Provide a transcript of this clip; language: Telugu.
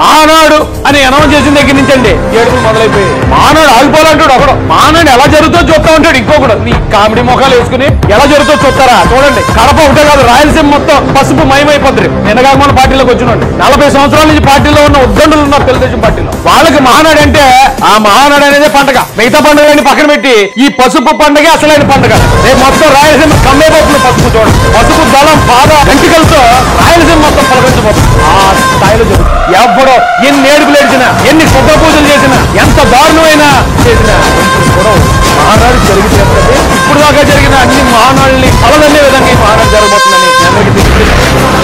మానాడు అని అనౌన్స్ చేసిన దగ్గర నుంచి అండి ఏడుపులు మొదలైపోయి మానాడు ఆగిపోవాలంటాడు ఒకడు, మానాడు ఎలా జరుగుతుందో చూస్తా ఉంటాడు ఇంకొకడు. నీ కామెడీ ముఖాలు వేసుకుని ఎలా జరుగుతుందో చూస్తారా చూడండి. కడప ఒకటే కాదు, రాయలసీమ మొత్తం పసుపు మయమైపోతుంది. నిన్నగాక మన పార్టీలోకి వచ్చినండి 40 సంవత్సరాల నుంచి పార్టీలో ఉన్న ఉద్దండులు ఉన్నారు తెలుగుదేశం పార్టీలో. వాళ్ళకి మహానాడు అంటే ఆ మహానాడు అనేది పండగ. మిగతా పండుగలని పక్కన పెట్టి ఈ పసుపు పండుగ అసలైన పండుగ. రేపు మొత్తం రాయలసీమ కమ్మేపోతుంది పసుపు. చూడండి, పసుపు దళం పాద గంటికలతో రాయలసీమ మొత్తం పలకరించబోతుంది. ఆ స్థాయిలో జరుగుతుంది. ఎవడో ఎన్ని ఏడుపులు ఏడ్చినా, ఎన్ని శుభ్ర పూజలు చేసినా, ఎంత దారుణమైనా చేసినా కూడా మహానాడు జరిగితే ఇప్పుడు దాకా జరిగిన అన్ని మహానాడుని కలదన్నే విధంగా ఈ మహానాడు జరగబోతుందని అందరికీ తెలియదు.